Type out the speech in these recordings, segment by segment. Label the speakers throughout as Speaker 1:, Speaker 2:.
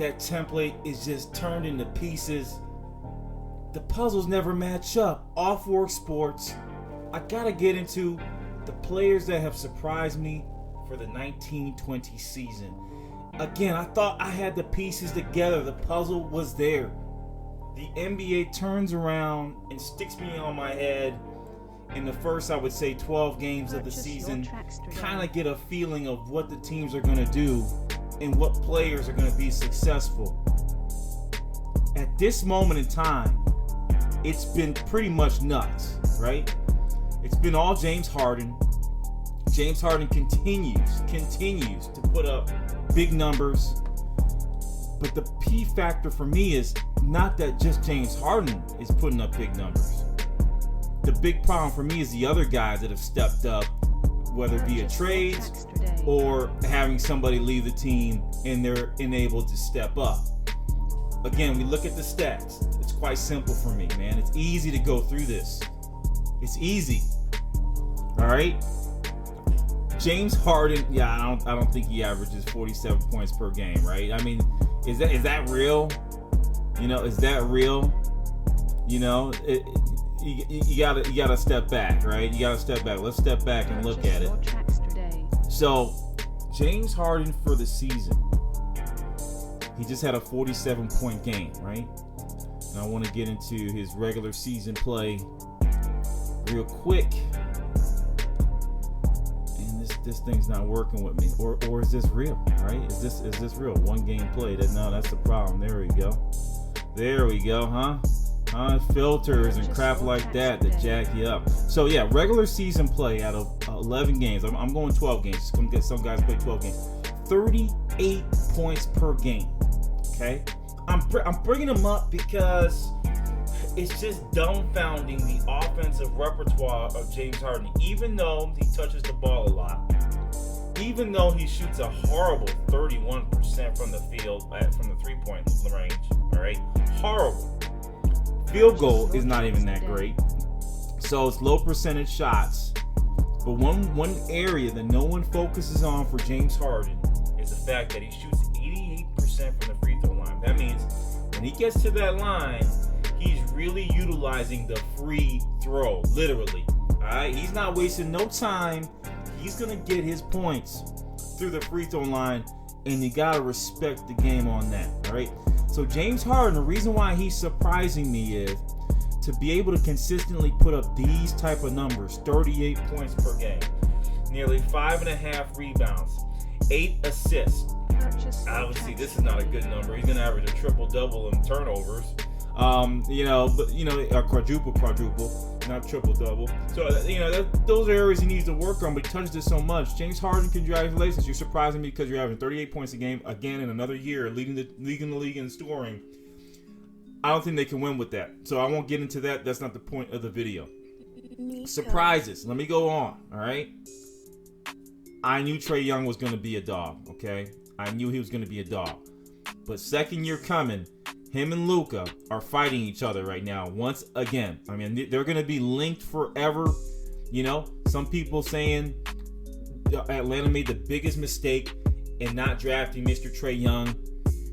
Speaker 1: that template is just turned into pieces. The puzzles never match up. Off-work sports. I gotta get into the players that have surprised me for the 1920 season. Again, I thought I had the pieces together. The puzzle was there. The NBA turns around and sticks me on my head in the first, I would say, 12 games of the season. Kind of get a feeling of what the teams are going to do and what players are going to be successful. At this moment in time, it's been pretty much nuts, right? It's been all James Harden. James Harden continues to put up big numbers. But the P factor for me is not that just James Harden is putting up big numbers. The big problem for me is the other guys that have stepped up, whether via trades or having somebody leave the team and they're enabled to step up. Again, we look at the stats. It's quite simple for me, man. It's easy to go through this. It's easy. All right? James Harden, I don't think he averages 47 points per game, right? I mean, is that real? You know, is that real? You know, you gotta step back, right? You gotta step back. Let's step back and look at it. So, James Harden for the season, he just had a 47-point game, right? And I want to get into his regular season play real quick. This thing's not working with me, or is this real, right? Is this real? One game played. No, that's the problem. There we go, huh? Filters and crap like that jack you up. So yeah, regular season play out of 11 games. I'm going 12 games. Just gonna get some guys play 12 games. 38 points per game. Okay, I'm bringing them up because it's just dumbfounding the offensive repertoire of James Harden. Even though he touches the ball a lot, even though he shoots a horrible 31% from the field, from the three-point range, all right? Horrible. Field goal is not even that great. So it's low percentage shots. But one area that no one focuses on for James Harden is the fact that he shoots 88% from the free throw line. That means when he gets to that line, he's really utilizing the free throw, literally. All right, he's not wasting no time. He's gonna get his points through the free throw line, and you gotta respect the game on that. All right. So James Harden, the reason why he's surprising me is to be able to consistently put up these type of numbers: 38 points per game, nearly 5.5 rebounds, 8 assists. Obviously, this is not a good number. He's gonna average a triple-double in turnovers. A quadruple, not triple-double. So, those are areas he needs to work on, but he touches it so much. James Harden, congratulations. You're surprising me because you're having 38 points a game again in another year, leading the league in scoring. I don't think they can win with that. So I won't get into that. That's not the point of the video. Surprises. Let me go on, all right? I knew Trey Young was going to be a dog, okay? I knew he was going to be a dog. But second year coming, him and Luka are fighting each other right now once again. I mean, they're going to be linked forever. You know, some people saying Atlanta made the biggest mistake in not drafting Mr. Trey Young.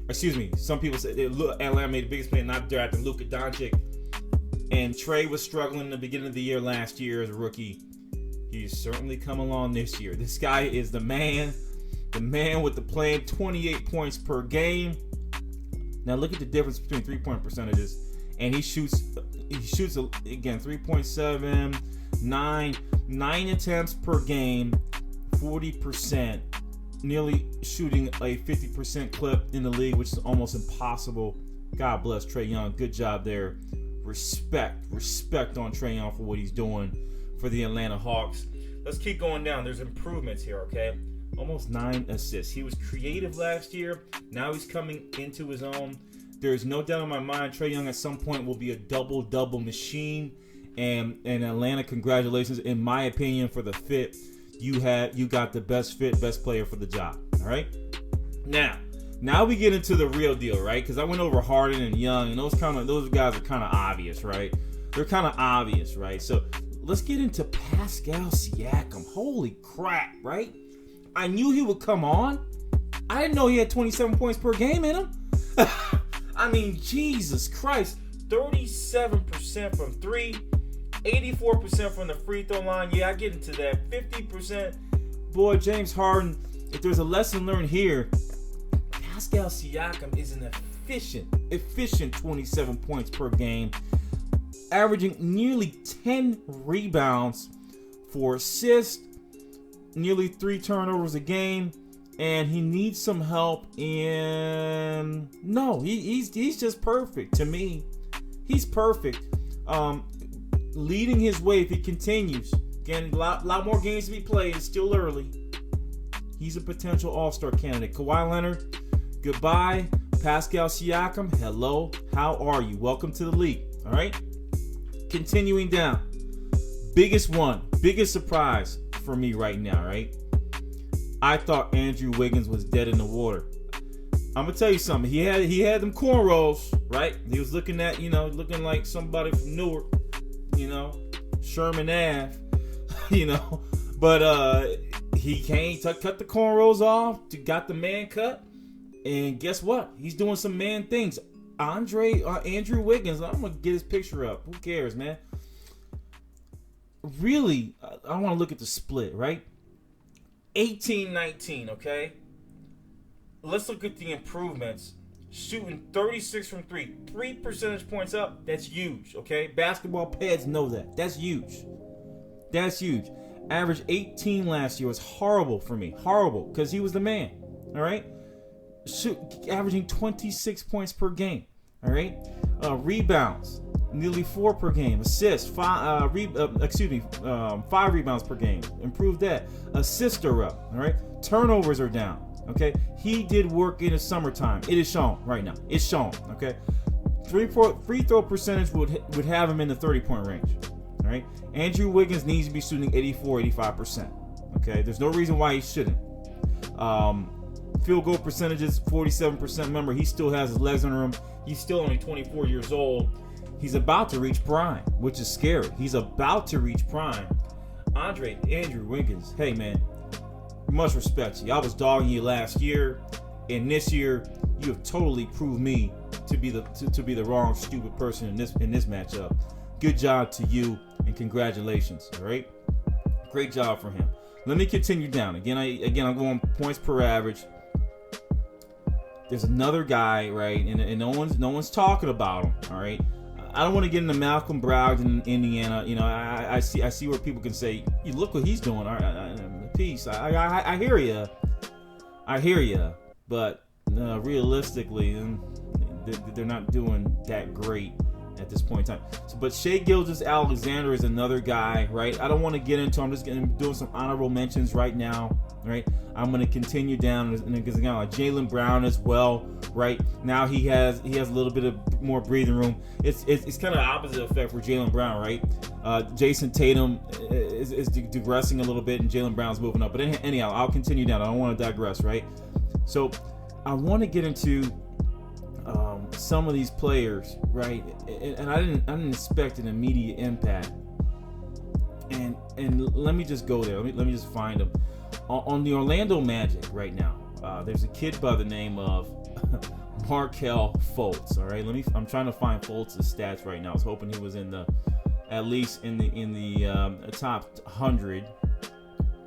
Speaker 1: Excuse me. Some people say Atlanta made the biggest mistake in not drafting Luka Doncic. And Trey was struggling in the beginning of the year last year as a rookie. He's certainly come along this year. This guy is the man with the plan, 28 points per game. Now look at the difference between 3-point percentages, and he shoots again 3.7, 9 attempts per game, 40%, nearly shooting a 50% clip in the league, which is almost impossible. God bless Trey Young. Good job there. Respect on Trey Young for what he's doing for the Atlanta Hawks. Let's keep going down. There's improvements here, okay? Almost 9 assists. He was creative last year. Now he's coming into his own. There's no doubt in my mind Trey Young at some point will be a double-double machine. And Atlanta, congratulations, in my opinion, for the fit. You got the best fit, best player for the job. All right? Now we get into the real deal, right? Because I went over Harden and Young, and those guys are kind of obvious, right? They're kind of obvious, right? So let's get into Pascal Siakam. Holy crap, right? I knew he would come on. I didn't know he had 27 points per game in him. I mean, Jesus Christ. 37% from 3, 84% from the free throw line. Yeah, I get into that. 50%. Boy, James Harden, if there's a lesson learned here, Pascal Siakam is an efficient 27 points per game, averaging nearly 10 rebounds, 4 assists, nearly 3 turnovers a game, and he needs some help in... No, he's just perfect to me. He's perfect. Leading his way if he continues. Again, a lot more games to be played. It's still early. He's a potential all-star candidate. Kawhi Leonard, goodbye. Pascal Siakam, hello. How are you? Welcome to the league. All right? Continuing down. Biggest surprise for me right now, right? I thought Andrew Wiggins was dead in the water. I'm gonna tell you something. He had them cornrows, right? He was looking like somebody from Newark, Sherman Ave, But he cut the cornrows off, got the man cut, and guess what? He's doing some man things. Andrew Wiggins. I'm gonna get his picture up. Who cares, man? Really, I want to look at the split, right? 18-19, okay? Let's look at the improvements. Shooting 36 from 3. 3 percentage points up. That's huge, okay? Basketball pads know that. That's huge. Average 18 last year was horrible for me. Horrible, because he was the man, all right? Averaging 26 points per game, all right? Rebounds, nearly 4 per game. Assists, 5 rebounds per game. Improved that. Assists are up, all right? Turnovers are down, okay? He did work in the summertime. It is shown right now. It's shown, okay? Free throw percentage would have him in the 30-point range, all right? Andrew Wiggins needs to be shooting 84-85%, okay? There's no reason why he shouldn't. Field goal percentages, 47%. Remember, he still has his legs under him. He's still only 24 years old. He's about to reach prime, which is scary. He's about to reach prime. Andrew Wiggins, hey, man, much respect to you. I was dogging you last year, and this year, you have totally proved me to be the wrong, stupid person in this matchup. Good job to you, and congratulations, all right? Great job for him. Let me continue down. Again, I'm going points per average. There's another guy, right, and no one's talking about him, all right? I don't want to get into Malcolm Brogdon in Indiana. I see where people can say, "You look what he's doing." All right, peace. I hear you, but realistically, they're not doing that great at this point in time. But Shai Gilgeous-Alexander is another guy, right? I don't want to get into. I'm just doing some honorable mentions right now, right? I'm going to continue down, and because again, like Jaylen Brown as well, right? Now he has a little bit of more breathing room. It's kind of opposite effect for Jaylen Brown, right? Jason Tatum is digressing a little bit, and Jaylen Brown's moving up. But anyhow, I'll continue down. I don't want to digress, right? So I want to get into some of these players, right? And I didn't expect an immediate impact. And let me just go there. Let me just find them. On the Orlando Magic right now, there's a kid by the name of Markelle Fultz. All right, I'm trying to find Fultz's stats right now. I was hoping he was at least in the top 100,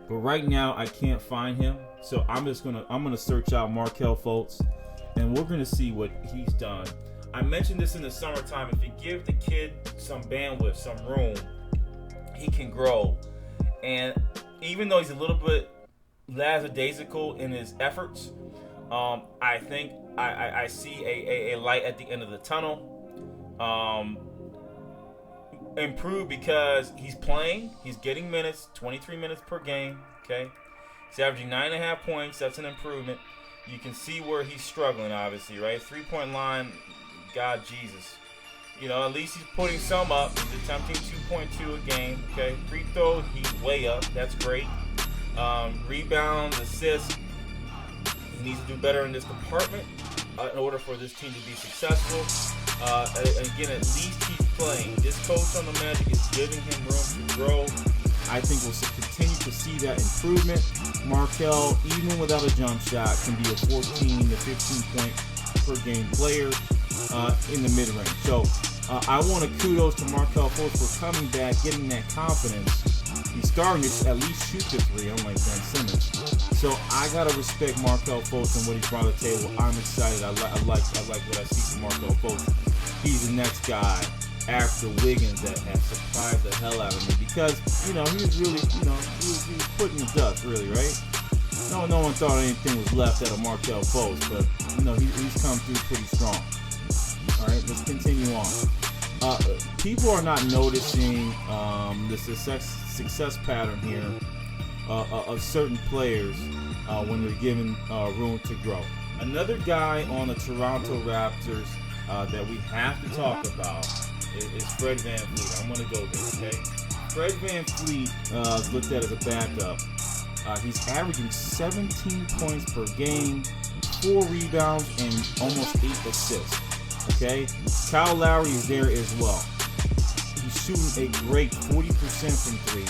Speaker 1: but right now I can't find him. So I'm gonna search out Markelle Fultz, and we're gonna see what he's done. I mentioned this in the summertime. If you give the kid some bandwidth, some room, he can grow. And even though he's a little bit lackadaisical in his efforts, I think I see a light at the end of the tunnel. Improved because he's playing. He's getting minutes, 23 minutes per game. Okay, he's averaging 9.5 points. That's an improvement. You can see where he's struggling, obviously, right? 3-point line, God, Jesus. At least he's putting some up. He's attempting 2.2 a game. Okay, free throw, he's way up. That's great. Rebounds, assists. He needs to do better in this department in order for this team to be successful. Again, at least he's playing. This coach on the Magic is giving him room to grow. I think we'll continue to see that improvement. Markelle, even without a jump shot, can be a 14 to 15 point per game player in the mid-range. So I want to kudos to Markelle Fultz for coming back, getting that confidence. He's starting to at least shoot the three, unlike Ben Simmons. So I gotta respect Markelle Fultz and what he's brought to the table. I'm excited. I like what I see from Markelle Fultz. He's the next guy after Wiggins that has surprised the hell out of me because he was really he was putting the dust really, right? No one thought anything was left out of Markelle Fultz, but he's come through pretty strong. All right, let's continue on. People are not noticing the success pattern here of certain players when they're given room to grow. Another guy on the Toronto Raptors that we have to talk about is Fred VanVleet. I'm going to go there, okay? Fred VanVleet is looked at as a backup. He's averaging 17 points per game, 4 rebounds, and almost 8 assists. Okay? Kyle Lowry is there as well. He's shooting a great 40% from 3.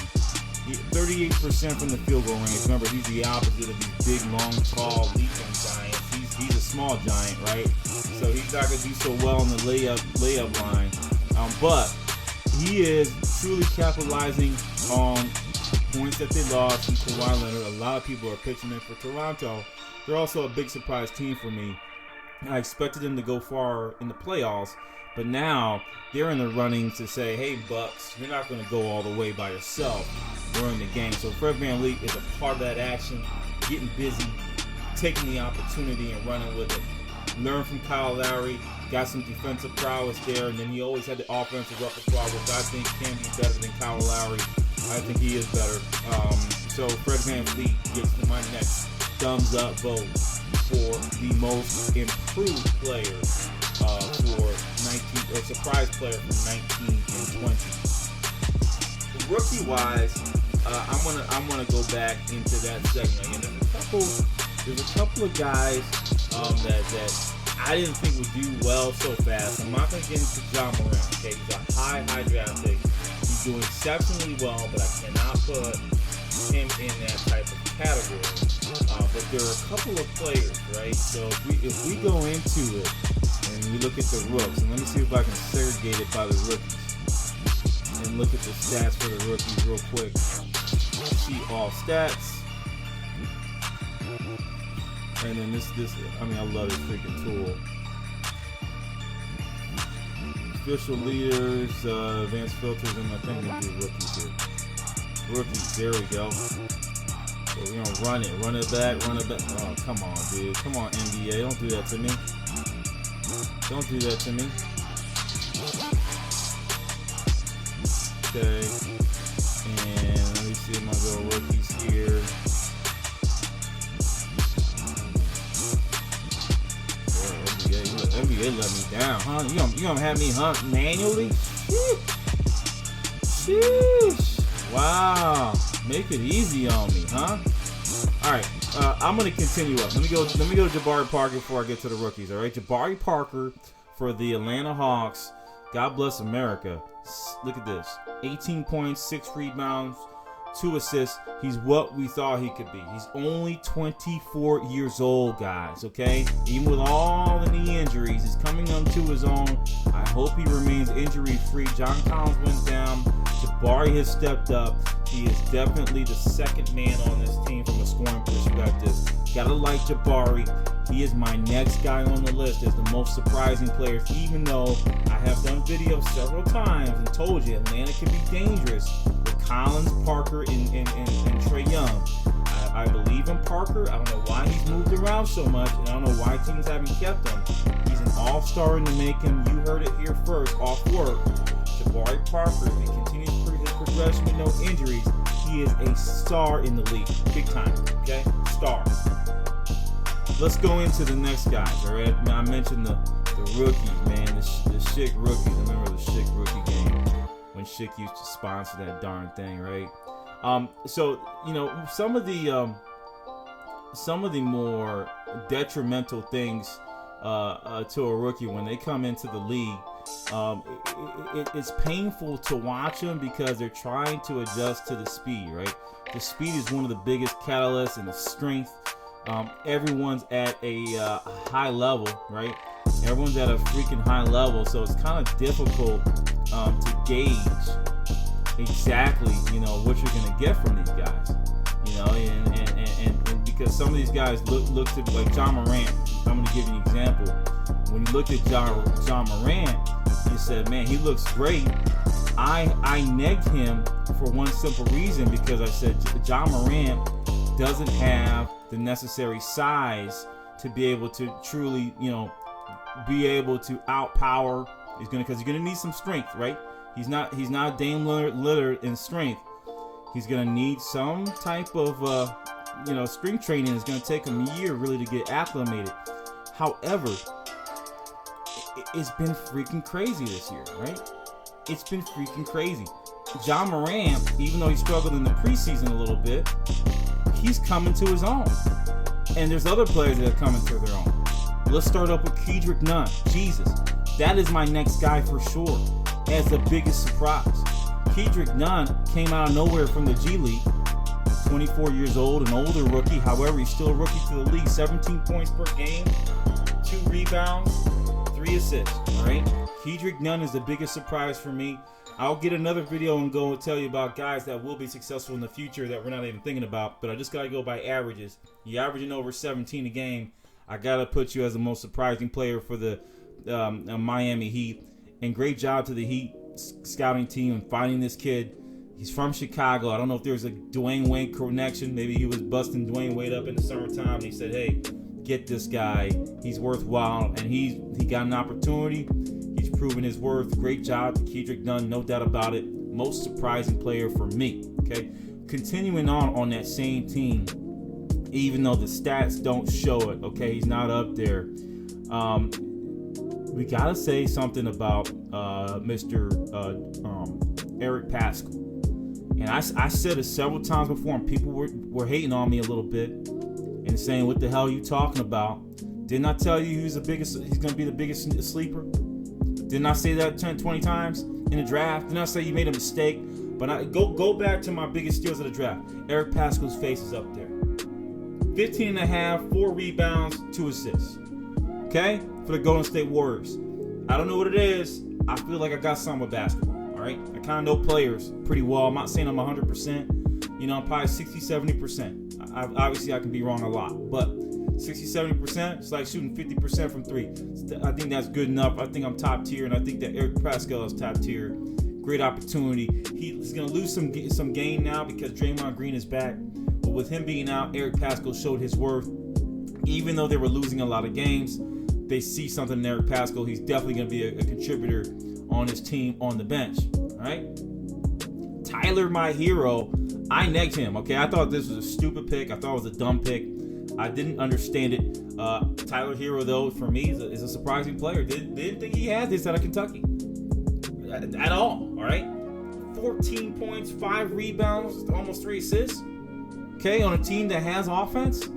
Speaker 1: 38% from the field goal range. Remember, he's the opposite of these big, long, tall, leaping giants. He's a small giant, right? So he's not going to do so well on the layup line. But he is truly capitalizing on points that they lost from Kawhi Leonard. A lot of people are pitching in for Toronto. They're also a big surprise team for me. I expected them to go far in the playoffs, but now they're in the running to say, hey, Bucks, you're not going to go all the way by yourself. We're in the game. So Fred VanVleet is a part of that action, getting busy, taking the opportunity and running with it. Learn from Kyle Lowry, got some defensive prowess there, and then he always had the offensive repertoire, which I think can be better than Kyle Lowry. I think he is better. So Fred VanVleet gets to my next thumbs up vote for the most improved player for 19 or surprise player from 19 and 20. Rookie wise, I'm gonna go back into that segment. And there's a couple of guys that I didn't think would do well so fast. I'm not gonna get into Ja Morant. Okay, he's a high draft pick. He's doing exceptionally well, but I cannot put him in that type of category. But there are a couple of players, right? So if we go into it and we look at the rooks, and let me see if I can segregate it by the rookies and look at the stats for the rookies real quick. See all stats. And then this, I love this freaking tool. Official leaders, advanced filters, and I think we do rookies here. Rookies, there we go. So we're gonna run it back. Oh, come on, dude. Come on, NBA. Don't do that to me. Don't do that to me. Okay. And let me see my little rookies here. NBA let me down, huh? You gonna have me hunt manually? Sheesh. Wow. Make it easy on me, huh? All right. I'm gonna continue up. Let me go to Jabari Parker before I get to the rookies. All right. Jabari Parker for the Atlanta Hawks. God bless America. Look at this. 18 points, 6 rebounds, 2 assists. He's what we thought he could be. He's only 24 years old, guys, okay? Even with all the knee injuries, he's coming onto his own. I hope he remains injury-free. John Collins went down. Jabari has stepped up. He is definitely the second man on this team from a scoring perspective. Gotta like Jabari. He is my next guy on the list as the most surprising players, even though I have done videos several times and told you Atlanta can be dangerous with Collins, Parker, and Trey Young. I believe in Parker. I don't know why he's moved around so much, and I don't know why teams haven't kept him. He's an all-star in the making. You heard it here first, off work. Jabari Parker, if he continues his progression with no injuries, he is a star in the league. Big time, okay? Star. Let's go into the next guys, all right? I mentioned the rookies, man, the Schick rookies. Remember the Schick rookie game when Schick used to sponsor that darn thing, right? So, some of the more detrimental things to a rookie when they come into the league, it's painful to watch them because they're trying to adjust to the speed, right? The speed is one of the biggest catalysts and the strength Everyone's at a high level, right? Everyone's at a freaking high level, so it's kind of difficult to gauge exactly, what you're gonna get from these guys, and because some of these guys look to like John Morant. I'm gonna give you an example. When you looked at John Morant, you said, man, he looks great. I negged him for one simple reason, because I said John Morant doesn't have the necessary size to be able to truly, be able to outpower. Because he's gonna need some strength, right? He's not Dame Lillard in strength. He's gonna need some type of strength training. It's gonna take him a year really to get acclimated. However, it's been freaking crazy this year, right? It's been freaking crazy. John Morant, even though he struggled in the preseason a little bit, he's coming to his own. And there's other players that are coming to their own. Let's start up with Kendrick Nunn. Jesus, that is my next guy for sure, as the biggest surprise. Kendrick Nunn came out of nowhere from the G League. 24 years old, an older rookie. However, he's still a rookie to the league. 17 points per game, 2 rebounds, 3 assists. All right, Kendrick Nunn is the biggest surprise for me. I'll get another video and go and tell you about guys that will be successful in the future that we're not even thinking about. But I just got to go by averages. You're averaging over 17 a game. I got to put you as the most surprising player for the Miami Heat. And great job to the Heat scouting team and finding this kid. He's from Chicago. I don't know if there's a Dwayne Wade connection. Maybe he was busting Dwayne Wade up in the summertime. And he said, hey, get this guy. He's worthwhile. And he got an opportunity. He's proven his worth. Great job to Kendrick Nunn, no doubt about it. Most surprising player for me. Okay, continuing on that same team, even though the stats don't show it. Okay, he's not up there. We gotta say something about Mr. Erik Kratz. And I said it several times before, and people were hating on me a little bit and saying, "What the hell are you talking about?" Didn't I tell you he's going to be the biggest sleeper? Didn't I say that 10, 20 times in the draft? Didn't I say you made a mistake? But I go back to my biggest steals of the draft. Erik Kratz's face is up there. 15 and a half, 4 rebounds, 2 assists. Okay? For the Golden State Warriors. I don't know what it is. I feel like I got something with basketball. All right? I kind of know players pretty well. I'm not saying I'm 100%. I'm probably 60, 70%. Obviously, I can be wrong a lot. But 60, 70%, it's like shooting 50% from 3. I think that's good enough. I think I'm top tier, and I think that Erik Kratz is top tier. Great opportunity. He's going to lose some gain now because Draymond Green is back. But with him being out, Erik Kratz showed his worth. Even though they were losing a lot of games, they see something in Erik Kratz. He's definitely going to be a contributor on his team on the bench. All right? Tyler, my hero, I negged him. Okay, I thought this was a stupid pick. I thought it was a dumb pick. I didn't understand it. Tyler Herro, though, for me, is a surprising player. Didn't think he had this out of Kentucky at all. All right, 14 points, 5 rebounds, almost 3 assists. Okay, on a team that has offense.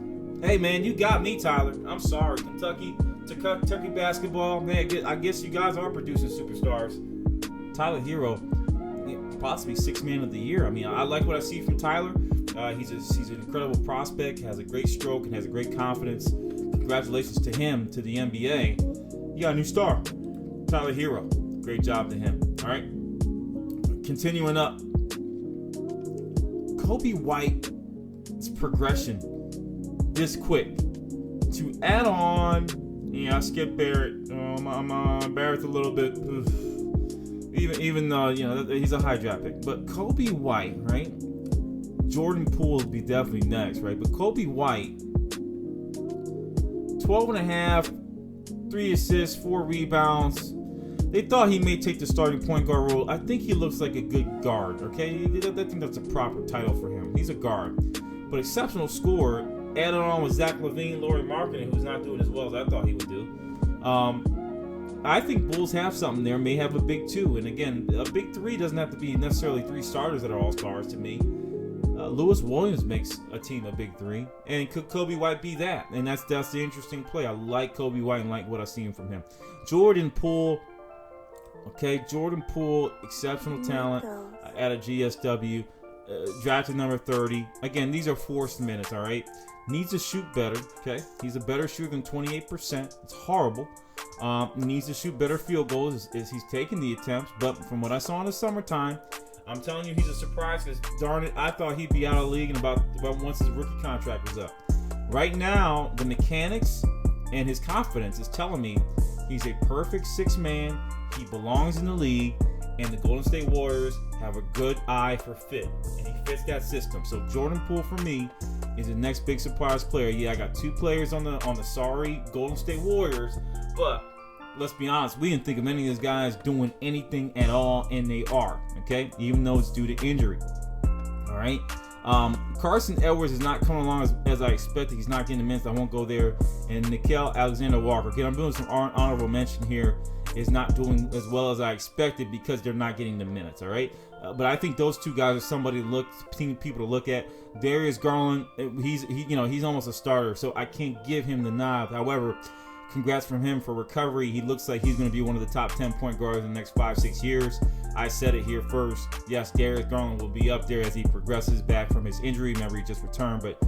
Speaker 1: Hey, man, you got me, Tyler. I'm sorry, Kentucky basketball. Man, I guess you guys are producing superstars. Tyler Herro, possibly 6th man of the year. I mean, I like what I see from Tyler. He's an incredible prospect, has a great stroke, and has a great confidence. Congratulations to him, to the NBA. You got a new star, Tyler Herro. Great job to him. All right. Continuing up, Kobe White's progression this quick. To add on, I skipped Barrett. I'm Barrett a little bit. Even though he's a high draft pick, but Kobe White, right? Jordan Poole would be definitely next, right? But Kobe White, 12 and a half, 3 assists, 4 rebounds. They thought he may take the starting point guard role. I think he looks like a good guard, okay? I think that's a proper title for him. He's a guard. But exceptional scorer, added on with Zach LaVine, Lauri Markkanen, who's not doing as well as I thought he would do. I think Bulls have something there, may have a big 2. And again, a big 3 doesn't have to be necessarily 3 starters that are all-stars to me. Lewis Williams makes a team a big 3. And could Kobe White be that? And that's the interesting play. I like Kobe White and like what I've seen from him. Jordan Poole. Okay, Jordan Poole, exceptional talent out of GSW. Drafted number 30. Again, these are forced minutes, all right? Needs to shoot better, okay? He's a better shooter than 28%. It's horrible. Needs to shoot better field goals as he's taking the attempts. But from what I saw in the summertime, I'm telling you, he's a surprise because, darn it, I thought he'd be out of the league in about once his rookie contract was up. Right now, the mechanics and his confidence is telling me he's a perfect six-man. He belongs in the league, and the Golden State Warriors have a good eye for fit, and he fits that system. So Jordan Poole, for me, is the next big surprise player. Yeah, I got two players on the sorry Golden State Warriors, but let's be honest, we didn't think of any of these guys doing anything at all, and they are, okay? Even though it's due to injury. All right? Carson Edwards is not coming along as I expected. He's not getting the minutes. I won't go there. And Nickeil Alexander-Walker, again, I'm doing some honorable mention here, is not doing as well as I expected because they're not getting the minutes, all right? But I think those two guys are somebody people to look at. Darius Garland, he's almost a starter, so I can't give him the nod. However, congrats from him for recovery. He looks like he's going to be one of the top 10 point guards in the next 5-6 years. I said it here first. Yes, Darius Garland will be up there as he progresses back from his injury. Remember, he just returned, but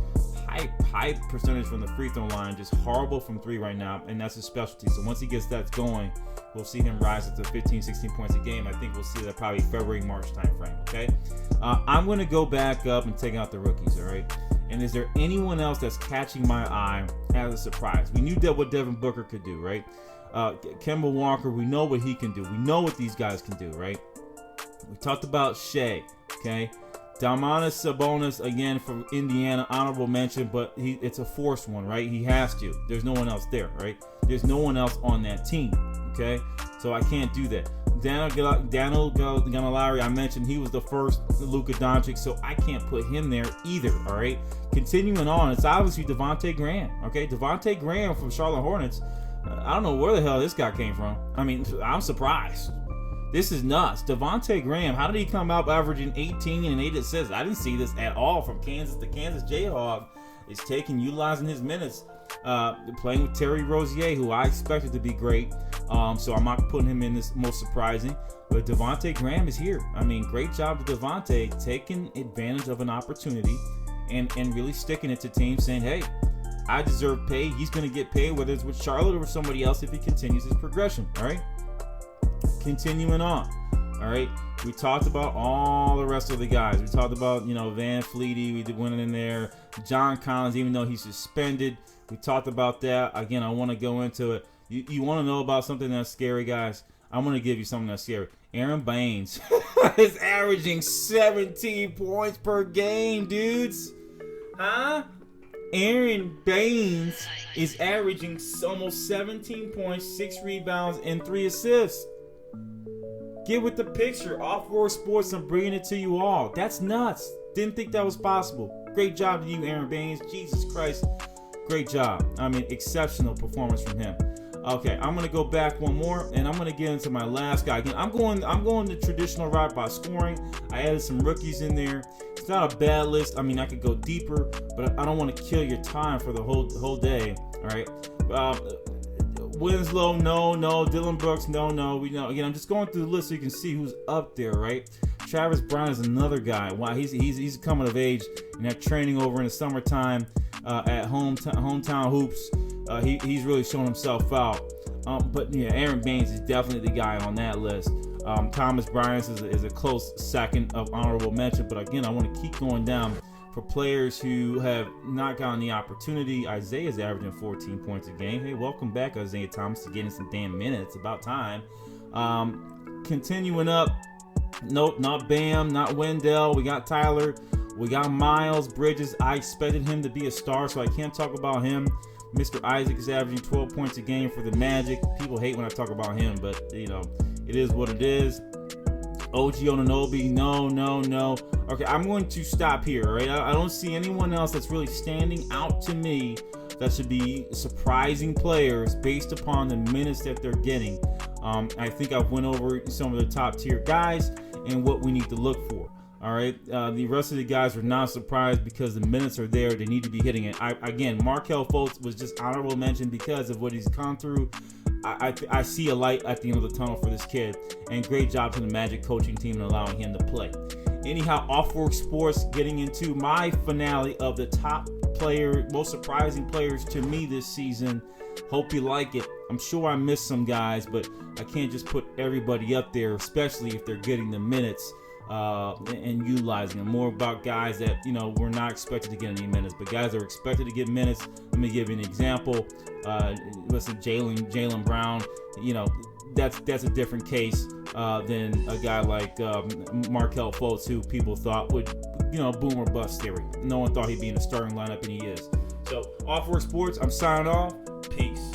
Speaker 1: high percentage from the free throw line, just horrible from three right now, and that's his specialty. So once he gets that going, we'll see him rise up to 15, 16 points a game. I think we'll see that probably February, March timeframe, okay? I'm going to go back up and take out the rookies, all right? And is there anyone else that's catching my eye as a surprise? We knew what Devin Booker could do, right? Kemba Walker, we know what he can do. We know what these guys can do, right? We talked about Shea, okay? Domantas Sabonis, again, from Indiana, honorable mention, but it's a forced one, right? He has to. There's no one else there, right? There's no one else on that team, okay? So I can't do that. Daniel Gallinari, I mentioned he was the first Luka Doncic, so I can't put him there either, all right? Continuing on, it's obviously Devonte Graham, okay? Devonte Graham from Charlotte Hornets. I don't know where the hell this guy came from. I mean, I'm surprised. This is nuts. Devonte Graham, how did he come out averaging 18 and 8 assists? I didn't see this at all from Kansas. The Kansas Jayhawk is utilizing his minutes, playing with Terry Rozier, who I expected to be great. So I'm not putting him in this most surprising. But Devonte Graham is here. I mean, great job to Devonte taking advantage of an opportunity and really sticking it to teams, saying, hey, I deserve pay. He's going to get paid, whether it's with Charlotte or somebody else, if he continues his progression. All right. Continuing on. All right. We talked about all the rest of the guys. We talked about, Van Fleety. We went in there. John Collins, even though he's suspended. We talked about that. Again, I want to go into it. You want to know about something that's scary, guys? I'm going to give you something that's scary. Aron Baynes is averaging 17 points per game, dudes. Huh? Aron Baynes is averaging almost 17 points, 6 rebounds, and 3 assists. Get with the picture. Off-World Sports, I'm bringing it to you all. That's nuts. Didn't think that was possible. Great job to you, Aron Baynes. Jesus Christ. Great job. I mean, exceptional performance from him. Okay, I'm gonna go back one more, and I'm gonna get into my last guy. Again, I'm going the traditional route by scoring. I added some rookies in there. It's not a bad list. I mean, I could go deeper, but I don't want to kill your time for the whole day. All right. Winslow, no. Dylan Brooks, no. We know. Again, I'm just going through the list so you can see who's up there, right? Travis Brown is another guy. Wow, he's coming of age and that training over in the summertime at hometown hoops. He's really shown himself out. But yeah, Aron Baynes is definitely the guy on that list. Thomas Bryant is a close second of honorable mention. But again, I want to keep going down for players who have not gotten the opportunity. Isaiah's averaging 14 points a game. Hey, welcome back, Isaiah Thomas, to getting some damn minutes. About time. Continuing up. Nope, not Bam, not Wendell. We got Tyler. We got Miles Bridges. I expected him to be a star, so I can't talk about him. Mr. Isaac is averaging 12 points a game for the Magic. People hate when I talk about him, but, it is what it is. OG Anunoby, no. Okay, I'm going to stop here, all right? I don't see anyone else that's really standing out to me that should be surprising players based upon the minutes that they're getting. I think I've went over some of the top tier guys and what we need to look for. All right, the rest of the guys are not surprised because the minutes are there. They need to be hitting it. Again, Markelle Fultz was just honorable mention because of what he's gone through. I see a light at the end of the tunnel for this kid, and great job to the Magic coaching team and allowing him to play. Anyhow, Off-World Sports, getting into my finale of the top most surprising players to me this season. Hope you like it. I'm sure I missed some guys, but I can't just put everybody up there, especially if they're getting the minutes and utilizing them. More about guys that, were not expected to get any minutes, but guys that are expected to get minutes. Let me give you an example. Listen, Jaylen Brown, that's a different case than a guy like Markelle Fultz, who people thought would, boom or bust theory. No one thought he'd be in the starting lineup, and he is. So, Off Work Sports, I'm signing off. Peace.